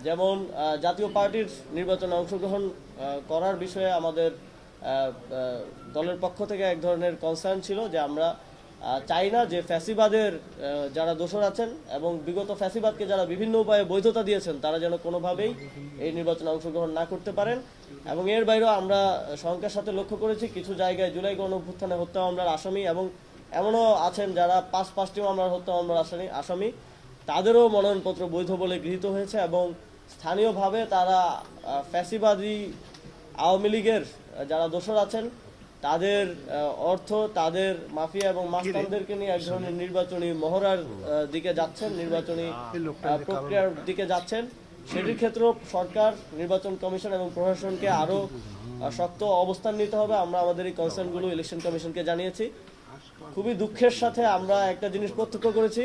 যেমন জাতীয় পার্টির নির্বাচনে অংশগ্রহণ করার বিষয়ে আমাদের দলের পক্ষ থেকে এক ধরনের কনসার্ন ছিল যে আমরা চাই না যে ফ্যাসিবাদের যারা দোষর আছেন এবং বিগত ফ্যাসিবাদকে যারা বিভিন্ন উপায়ে বৈধতা দিয়েছেন তারা যেন কোনোভাবেই এই নির্বাচনে অংশগ্রহণ না করতে পারেন। এবং এর বাইরেও আমরা শঙ্কার সাথে লক্ষ্য করেছি কিছু জায়গায় জুলাই গণ অভ্যুত্থানে হত্যা মামলার আসামি এবং এমনও আছেন যারা পাঁচটি মামলার হত্যা মামলার আসামি তাদেরও মনোনয়নপত্র বৈধ বলে গৃহীত হয়েছে এবং স্থানীয়ভাবে তারা ফ্যাসিবাদী আওয়ামী লীগের যারা দোষর আছেন তাদের অর্থ, তাদের মাফিয়া এবং মাস্তানদেরকে নিয়ে এক ধরনের নির্বাচনী মহড়ার দিকে যাচ্ছেন, নির্বাচনী প্রক্রিয়ার দিকে যাচ্ছেন। সেটির ক্ষেত্রেও সরকার, নির্বাচন কমিশন এবং প্রশাসনকে আরও শক্ত অবস্থান নিতে হবে। আমরা আমাদের এই কনসার্নগুলো ইলেকশন কমিশনকে জানিয়েছি। খুবই দুঃখের সাথে আমরা একটা জিনিস প্রত্যক্ষ করেছি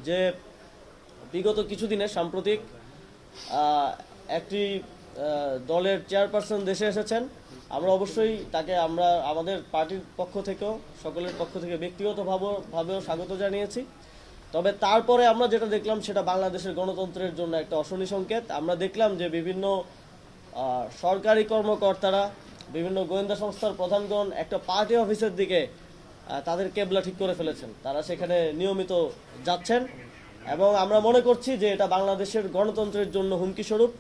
যে বিগত কিছুদিনে সাম্প্রতিক একটি দলের চেয়ারপারসন দেশে এসেছেন। আমরা অবশ্যই তাকে আমাদের পার্টির পক্ষ থেকেও সকলের পক্ষ থেকে ব্যক্তিগতভাবেও স্বাগত জানিয়েছি। তবে তারপরে আমরা যেটা দেখলাম সেটা বাংলাদেশের গণতন্ত্রের জন্য একটা অশনি সংকেত। আমরা দেখলাম যে বিভিন্ন সরকারি কর্মকর্তারা, বিভিন্ন গোয়েন্দা সংস্থার প্রধানগণ একটা পার্টি অফিসের দিকে তাদের কেবলা ঠিক করে ফেলেছেন। তারা সেখানে নিয়মিত যাচ্ছেন এবং আমরা মনে করছি যে এটা বাংলাদেশের গণতন্ত্রের জন্য হুমকি স্বরূপ।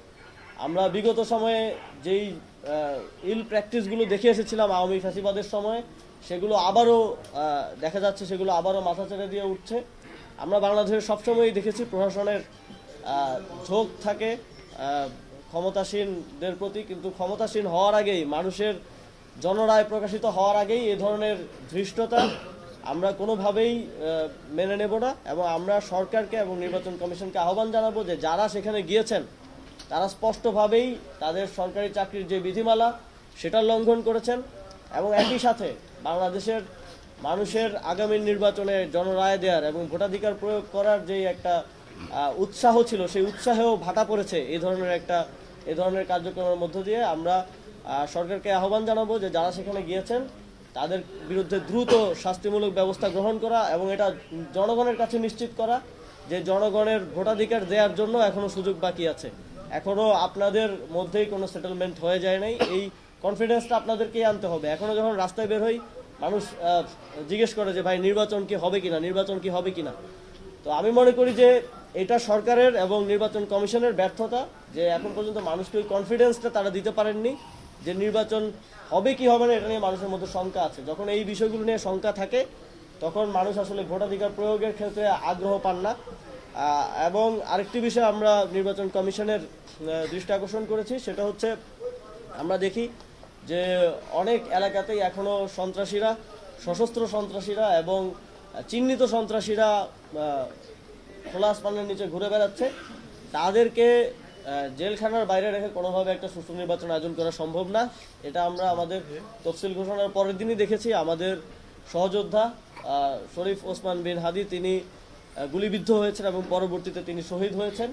আমরা বিগত সময়ে যেই ইল প্র্যাকটিসগুলো দেখে এসেছিলাম আওয়ামী ফ্যাসিবাদের সময়, সেগুলো আবারও দেখা যাচ্ছে, সেগুলো আবারও মাথা চেড়ে দিয়ে উঠছে। আমরা বাংলাদেশে সবসময়ই দেখেছি প্রশাসনের ঝোঁক থাকে ক্ষমতাসীনদের প্রতি, কিন্তু ক্ষমতাসীন হওয়ার আগেই, মানুষের জনরায় প্রকাশিত হওয়ার আগেই এ ধরনের ধৃষ্টতা আমরা কোনোভাবেই মেনে নেব না। এবং আমরা সরকারকে এবং নির্বাচন কমিশনকে আহ্বান জানাবো যে যারা সেখানে গিয়েছেন তারা স্পষ্টভাবেই তাদের সরকারি চাকরির যে বিধিমালা সেটা লঙ্ঘন করেছেন এবং একই সাথে বাংলাদেশের মানুষের আগামী নির্বাচনে জনরায় দেওয়ার এবং ভোটাধিকার প্রয়োগ করার যে একটা উৎসাহ ছিল, সেই উৎসাহেও ভাটা পড়েছে এই ধরনের কার্যক্রমের মধ্য দিয়ে। আমরা সরকারকে আহ্বান জানাবো যে যারা সেখানে গিয়েছেন তাদের বিরুদ্ধে দ্রুত শাস্তিমূলক ব্যবস্থা গ্রহণ করা এবং এটা জনগণের কাছে নিশ্চিত করা যে জনগণের ভোটাধিকার দেওয়ার জন্য এখনো সুযোগ বাকি আছে, এখনো আপনাদের মধ্যেই কোনো সেটেলমেন্ট হয়ে যায় নাই। এই কনফিডেন্সটা আপনাদেরকেই আনতে হবে। এখনো যখন রাস্তায় বের হই মানুষ জিজ্ঞেস করে যে ভাই নির্বাচন কি হবে কিনা। তো আমি মনে করি যে এটা সরকারের এবং নির্বাচন কমিশনের ব্যর্থতা যে এখন পর্যন্ত মানুষকে ওই কনফিডেন্সটা তারা দিতে পারেননি যে নির্বাচন হবে কি হবে না এটা নিয়ে মানুষের মধ্যে শঙ্কা আছে। যখন এই বিষয়গুলো নিয়ে শঙ্কা থাকে তখন মানুষ আসলে ভোটাধিকার প্রয়োগের ক্ষেত্রে আগ্রহ পান না। এবং আরেকটি বিষয় আমরা নির্বাচন কমিশনের দৃষ্টি আকর্ষণ করেছি, সেটা হচ্ছে আমরা দেখি যে অনেক এলাকাতেই এখনও সন্ত্রাসীরা, সশস্ত্র সন্ত্রাসীরা এবং চিহ্নিত সন্ত্রাসীরা খোলা আসমানের নিচে ঘুরে বেড়াচ্ছে। তাদেরকে জেলখানার বাইরে রেখে কোনোভাবে একটা সুষ্ঠু নির্বাচন আয়োজন করা সম্ভব না। এটা আমরা আমাদের তফসিল ঘোষণার পরের দিনই দেখেছি। আমাদের সহযোদ্ধা শরীফ ওসমান বিন হাদি তিনি গুলিবিদ্ধ হয়েছেন এবং পরবর্তীতে তিনি শহীদ হয়েছেন।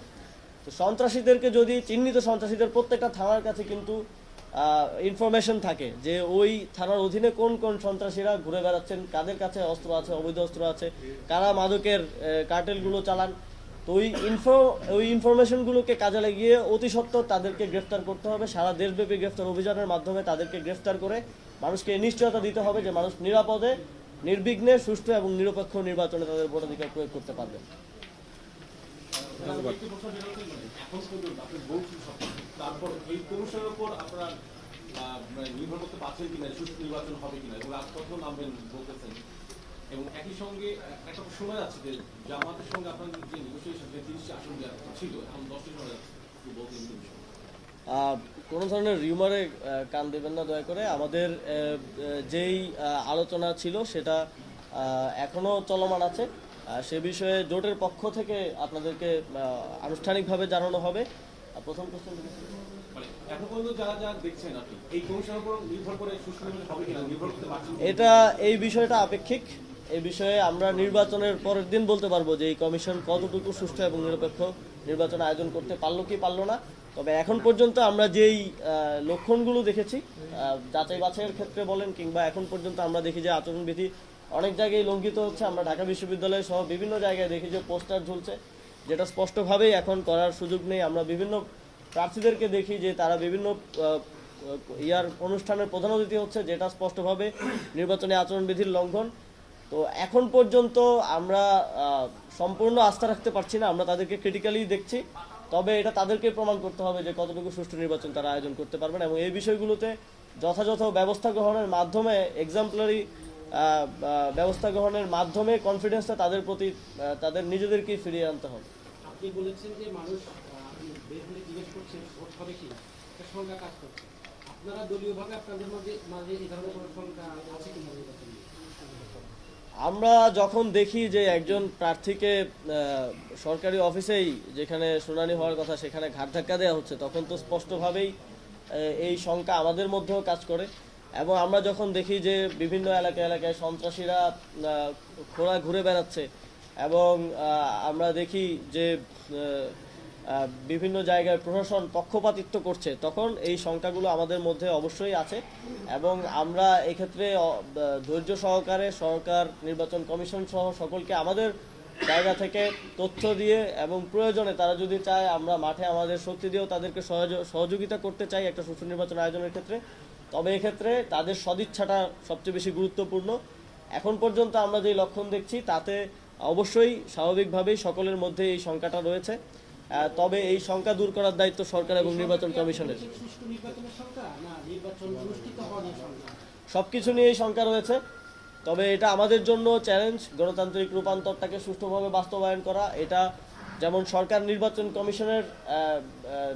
তো সন্ত্রাসীদেরকে যদি, চিহ্নিত সন্ত্রাসীদের প্রত্যেকটা থানার কাছে কিন্তু ইনফরমেশন থাকে যে ওই থানার অধীনে কোন কোন সন্ত্রাসীরা ঘুরে বেড়াচ্ছেন, কাদের কাছে অস্ত্র আছে, অবৈধ অস্ত্র আছে, কারা মাদকের কার্টেলগুলো চালান। তো ওই ইনফরমেশনগুলোকে কাজে লাগিয়ে অতি সত্বর তাদেরকে গ্রেফতার করতে হবে। সারা দেশব্যাপী গ্রেফতার অভিযানের মাধ্যমে তাদেরকে গ্রেফতার করে মানুষকে নিশ্চয়তা দিতে হবে যে মানুষ নিরাপদে, নির্বিঘ্নে, সুষ্ঠু এবং নিরপেক্ষ নির্বাচনে তাদের ভোটাধিকার প্রয়োগ করতে পারবে। তারপর এই কমিশনের উপর আপনারা নির্ভর করতে পারছেন কিনা, সুষ্ঠু নির্বাচন হবে কিনা, এবং আজ কত নামবেন বলতেছেন। এবং একই সঙ্গে একটা শোনা যাচ্ছে যে জামাতের সঙ্গে আপনাদের যে নেগোসিয়েশন, যে 30টি আসন ছিল এখন 10টি শোনা যাচ্ছে, কোনো ধরনের রিউমারে কান দেবেন না দয়া করে। আমাদের যেই আলোচনা ছিল সেটা এখনও চলমান আছে। সে বিষয়ে জোটের পক্ষ থেকে আপনাদেরকে আনুষ্ঠানিকভাবে জানানো হবে। প্রথম প্রশ্ন এখন পর্যন্ত যারা যারা দেখছেন আপনি এই কমিশনের উপর নির্ভর করে সুষ্ঠু নির্বাচন হবে কিনা নির্ভর করতে পারছেন, এই বিষয়টা আপেক্ষিক। এই বিষয়ে আমরা নির্বাচনের পরের দিন বলতে পারবো যে এই কমিশন কতটুকু সুষ্ঠু এবং নিরপেক্ষ নির্বাচন আয়োজন করতে পারলো কি পারলো না। তবে এখন পর্যন্ত আমরা যেই লক্ষণগুলো দেখেছি যাচাই বাছাইয়ের ক্ষেত্রে বলেন কিংবা এখন পর্যন্ত আমরা দেখি যে আচরণবিধি অনেক জায়গায় লঙ্ঘিত হচ্ছে। আমরা ঢাকা বিশ্ববিদ্যালয় সহ বিভিন্ন জায়গায় দেখি যে পোস্টার ঝুলছে, যেটা স্পষ্টভাবেই এখন করার সুযোগ নেই। আমরা বিভিন্ন প্রার্থীদেরকে দেখি যে তারা বিভিন্ন অনুষ্ঠানের প্রধান অতিথি হচ্ছে, যেটা স্পষ্টভাবে নির্বাচনী আচরণবিধির লঙ্ঘন। তো এখন পর্যন্ত আমরা সম্পূর্ণ আস্থা রাখতে পারছি না, আমরা তাদেরকে ক্রিটিক্যালি দেখছি। তবে এটা তাদেরকে প্রমাণ করতে হবে যে কতটুকু সুষ্ঠু নির্বাচন তারা আয়োজন করতে পারবেন, এবং এই বিষয়গুলোতে যথাযথ ব্যবস্থা গ্রহণের মাধ্যমে, এক্সাম্পলারি ব্যবস্থা গ্রহণের মাধ্যমে কনফিডেন্সটা তাদের প্রতি তাদের নিজেদেরকেই ফিরিয়ে আনতে হবে। আপনি বলেছেন যে মানুষ আপনি বের হলে জিজ্ঞেস করছেন ভোট হবে কি, একটা সংখ্যা কাজ করছে। আপনারা দলীয়ভাবে আপনাদের মাঝে মাঝে এই ধরনের কোনো সংখ্যা আছে কিনা নির্বাচন নিয়ে? আমরা যখন দেখি যে একজন প্রার্থীকে সরকারি অফিসেই যেখানে শুনানি হওয়ার কথা সেখানে ঘাট ধাক্কা দেওয়া হচ্ছে, তখন তো স্পষ্টভাবেই এই শঙ্কা আমাদের মধ্যেও কাজ করে। এবং আমরা যখন দেখি যে বিভিন্ন এলাকায় সন্ত্রাসীরা খোঁড়া ঘুরে বেড়াচ্ছে, এবং আমরা দেখি যে বিভিন্ন জায়গায় প্রশাসন পক্ষপাতিত্ব করছে, তখন এই শঙ্কাগুলো আমাদের মধ্যে অবশ্যই আছে। এবং আমরা এক্ষেত্রে ধৈর্য সহকারে সরকার, নির্বাচন কমিশন সহ সকলকে আমাদের জায়গা থেকে তথ্য দিয়ে, এবং প্রয়োজনে তারা যদি চায় আমরা মাঠে আমাদের শক্তি দিয়েও তাদেরকে সহযোগিতা করতে চাই একটা সুষ্ঠু নির্বাচন আয়োজনের ক্ষেত্রে। তবে এক্ষেত্রে তাদের সদিচ্ছাটা সবচেয়ে বেশি গুরুত্বপূর্ণ। এখন পর্যন্ত আমরা যে লক্ষণ দেখছি তাতে অবশ্যই স্বাভাবিকভাবেই সকলের মধ্যে এই শঙ্কাটা রয়েছে। তবে এই শঙ্কা দূর করার দায়িত্ব সরকার এবং নির্বাচন কমিশনের। সুষ্ঠু নির্বাচনের সংখ্যা না নির্বাচন অনুষ্ঠিত হওয়ার সংখ্যা? সবকিছু নিয়েই শঙ্কা রয়েছে। তবে এটা আমাদের জন্য চ্যালেঞ্জ, গণতান্ত্রিক রূপান্তরটাকে সুষ্ঠুভাবে বাস্তবায়ন করা। এটা যেমন সরকার, নির্বাচন কমিশনের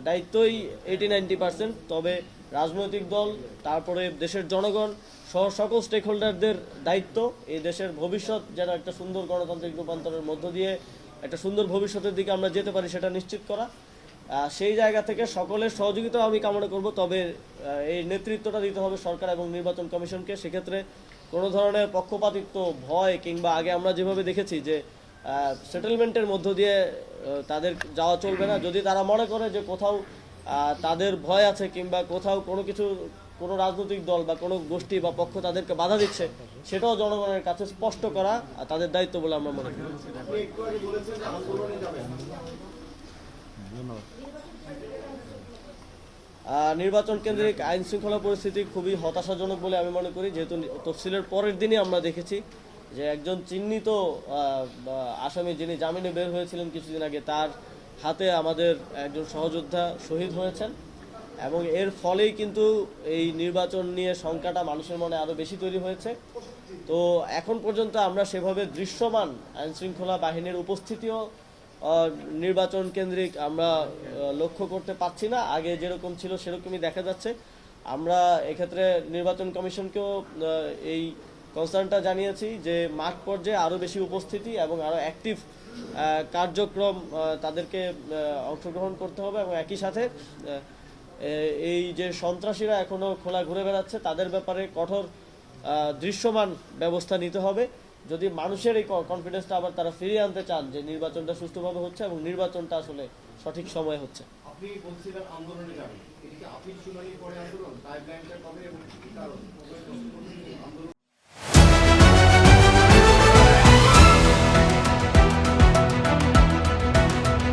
দায়িত্বই 80-90%, তবে রাজনৈতিক দল, তারপরে দেশের জনগণ সহ সকল স্টেক হোল্ডারদের দায়িত্ব এই দেশের ভবিষ্যৎ যেন একটা সুন্দর গণতান্ত্রিক রূপান্তরের মধ্য দিয়ে একটা সুন্দর ভবিষ্যতের দিকে আমরা যেতে পারি সেটা নিশ্চিত করা। সেই জায়গা থেকে সকলের সহযোগিতা আমি কামনা করব। তবে এই নেতৃত্বটা দিতে হবে সরকার এবং নির্বাচন কমিশনকে। সেক্ষেত্রে কোনো ধরনের পক্ষপাতিত্ব, ভয়, কিংবা আগে আমরা যেভাবে দেখেছি যে সেটেলমেন্টের মধ্য দিয়ে তাদের যাওয়া চলবে না। যদি তারা মনে করে যে কোথাও তাদের ভয় আছে, কিংবা কোথাও কোনো রাজনৈতিক দল বা কোনো গোষ্ঠী বা পক্ষ তাদেরকে বাধা দিচ্ছে, সেটাও জনগণের কাছে স্পষ্ট করা তাদের দায়িত্ব বলে আমরা মনে করি। নির্বাচন কেন্দ্রিক আইন শৃঙ্খলা পরিস্থিতি খুবই হতাশাজনক বলে আমি মনে করি, যেহেতু তফসিলের পরের দিনই আমরা দেখেছি যে একজন চিহ্নিত আসামি, যিনি জামিনে বের হয়েছিলেন কিছুদিন আগে, তার হাতে আমাদের একজন সহযোদ্ধা শহীদ হয়েছেন। এবং এর ফলেই কিন্তু এই নির্বাচন নিয়ে শঙ্কাটা মানুষের মনে আরও বেশি তৈরি হয়েছে। তো এখন পর্যন্ত আমরা সেভাবে দৃশ্যমান আইন শৃঙ্খলা বাহিনীর উপস্থিতিও নির্বাচন কেন্দ্রিক আমরা লক্ষ্য করতে পারছি না। আগে যেরকম ছিল সেরকমই দেখা যাচ্ছে। আমরা এক্ষেত্রে নির্বাচন কমিশনকেও এই কনসার্নটা জানিয়েছি যে মাঠ পর্যায়ে আরও বেশি উপস্থিতি এবং আরও অ্যাক্টিভ কার্যক্রম তাদেরকে অংশগ্রহণ করতে হবে, এবং একই সাথে এই যে সন্ত্রাসীরা এখনও খোলা ঘুরে বেড়াচ্ছে তাদের ব্যাপারে কঠোর দৃশ্যমান ব্যবস্থা নিতে হবে, যদি মানুষের এই কনফিডেন্সটা আবার তারা ফিরিয়ে আনতে চান যে নির্বাচনটা সুষ্ঠুভাবে হচ্ছে এবং নির্বাচনটা আসলে সঠিক সময়ে হচ্ছে। আপনি বলছিলেন আন্দোলনে যাবেন, এদিকে আপিল শুনানির পরে আন্দোলন, টাইমলাইনটা কবে এবং কি কারণ আন্দোলন